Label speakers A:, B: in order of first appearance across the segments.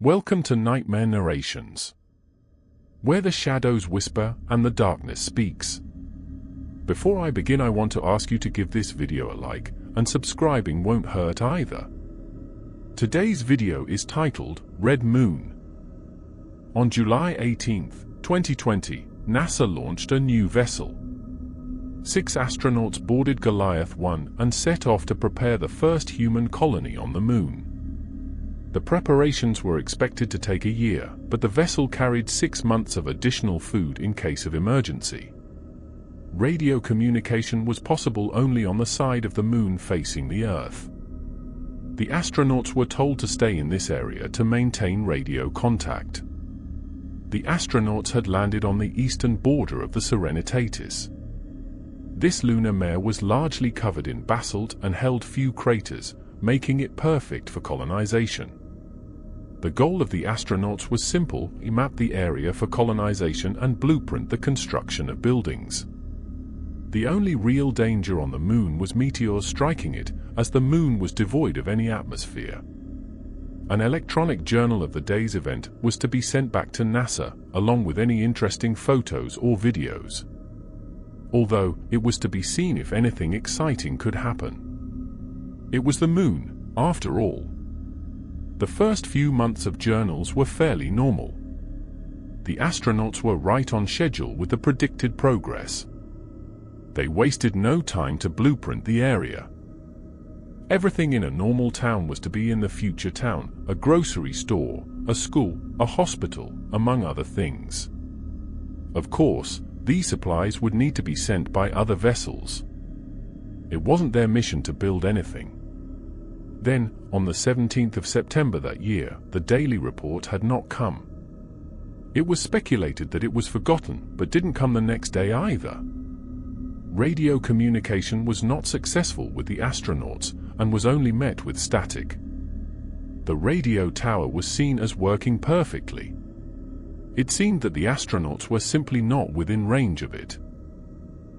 A: Welcome to Nightmare Narrations, where the shadows whisper and the darkness speaks. Before I begin, I want to ask you to give this video a like, and subscribing won't hurt either. Today's video is titled Red Moon. On July 18, 2020, NASA launched a new vessel. 6 astronauts boarded Goliath 1 and set off to prepare the first human colony on the Moon. The preparations were expected to take a year, but the vessel carried 6 months of additional food in case of emergency. Radio communication was possible only on the side of the Moon facing the Earth. The astronauts were told to stay in this area to maintain radio contact. The astronauts had landed on the eastern border of the Serenitatis. This lunar mare was largely covered in basalt and held few craters, making it perfect for colonization. The goal of the astronauts was simple: map the area for colonization and blueprint the construction of buildings. The only real danger on the Moon was meteors striking it, as the Moon was devoid of any atmosphere. An electronic journal of the day's event was to be sent back to NASA, along with any interesting photos or videos. Although, it was to be seen if anything exciting could happen. It was the Moon, after all. The first few months of journals were fairly normal. The astronauts were right on schedule with the predicted progress. They wasted no time to blueprint the area. Everything in a normal town was to be in the future town: a grocery store, a school, a hospital, among other things. Of course, these supplies would need to be sent by other vessels. It wasn't their mission to build anything. Then, on the 17th of September that year, the daily report had not come. It was speculated that it was forgotten, but didn't come the next day either. Radio communication was not successful with the astronauts, and was only met with static. The radio tower was seen as working perfectly. It seemed that the astronauts were simply not within range of it.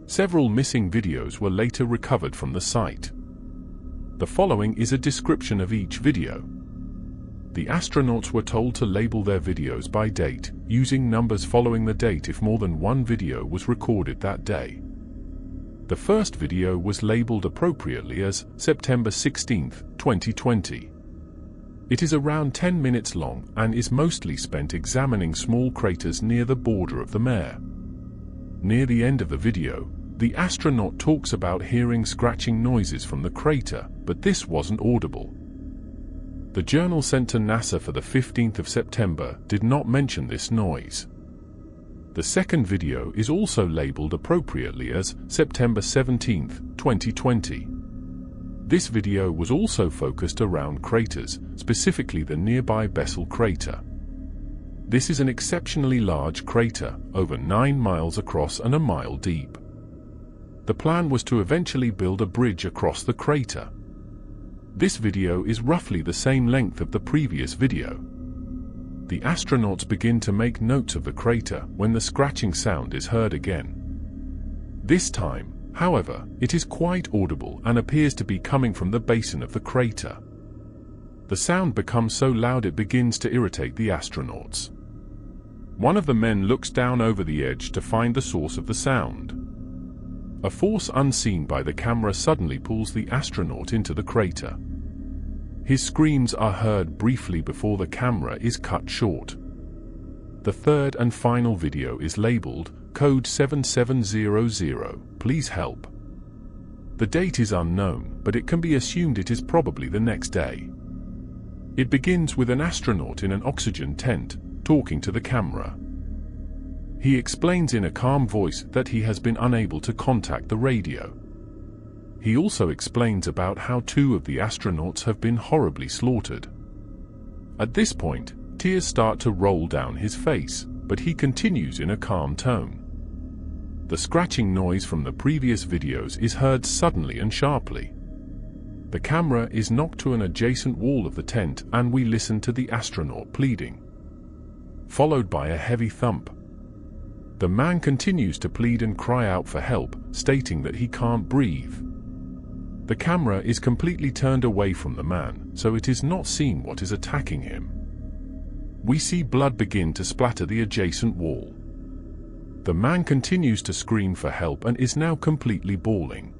A: Several missing videos were later recovered from the site. The following is a description of each video. The astronauts were told to label their videos by date, using numbers following the date if more than one video was recorded that day. The first video was labeled appropriately as September 16, 2020. It is around 10 minutes long and is mostly spent examining small craters near the border of the mare. Near the end of the video, the astronaut talks about hearing scratching noises from the crater, but this wasn't audible. The journal sent to NASA for the 15th of September did not mention this noise. The second video is also labeled appropriately as September 17, 2020. This video was also focused around craters, specifically the nearby Bessel crater. This is an exceptionally large crater, over 9 miles across and a mile deep. The plan was to eventually build a bridge across the crater. This video is roughly the same length of the previous video. The astronauts begin to make notes of the crater when the scratching sound is heard again. This time, however, it is quite audible and appears to be coming from the basin of the crater. The sound becomes so loud it begins to irritate the astronauts. One of the men looks down over the edge to find the source of the sound. A force unseen by the camera suddenly pulls the astronaut into the crater. His screams are heard briefly before the camera is cut short. The third and final video is labeled Code 7700, please help. The date is unknown, but it can be assumed it is probably the next day. It begins with an astronaut in an oxygen tent, talking to the camera. He explains in a calm voice that he has been unable to contact the radio. He also explains about how 2 of the astronauts have been horribly slaughtered. At this point, tears start to roll down his face, but he continues in a calm tone. The scratching noise from the previous videos is heard suddenly and sharply. The camera is knocked to an adjacent wall of the tent and we listen to the astronaut pleading, followed by a heavy thump. The man continues to plead and cry out for help, stating that he can't breathe. The camera is completely turned away from the man, so it is not seen what is attacking him. we see blood begin to splatter the adjacent wall. The man continues to scream for help and is now completely bawling.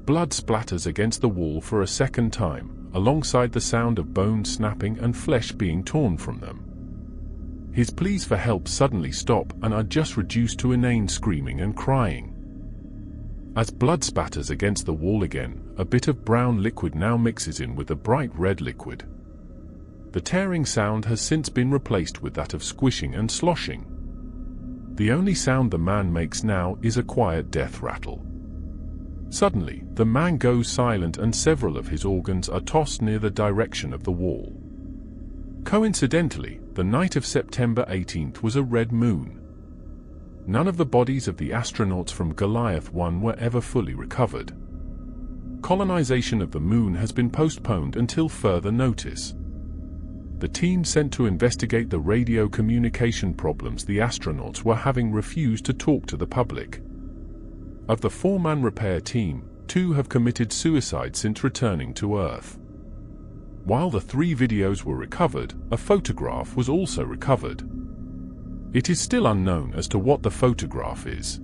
A: Blood splatters against the wall for a second time, alongside the sound of bones snapping and flesh being torn from them. His pleas for help suddenly stop and are just reduced to inane screaming and crying. As blood spatters against the wall again, a bit of brown liquid now mixes in with the bright red liquid. The tearing sound has since been replaced with that of squishing and sloshing. The only sound the man makes now is a quiet death rattle. Suddenly, the man goes silent and several of his organs are tossed near the direction of the wall. Coincidentally, the night of September 18th was a red moon. None of the bodies of the astronauts from Goliath 1 were ever fully recovered. Colonization of the moon has been postponed until further notice. The team sent to investigate the radio communication problems the astronauts were having refused to talk to the public. Of the 4-man repair team, 2 have committed suicide since returning to Earth. While the 3 videos were recovered, a photograph was also recovered. It is still unknown as to what the photograph is.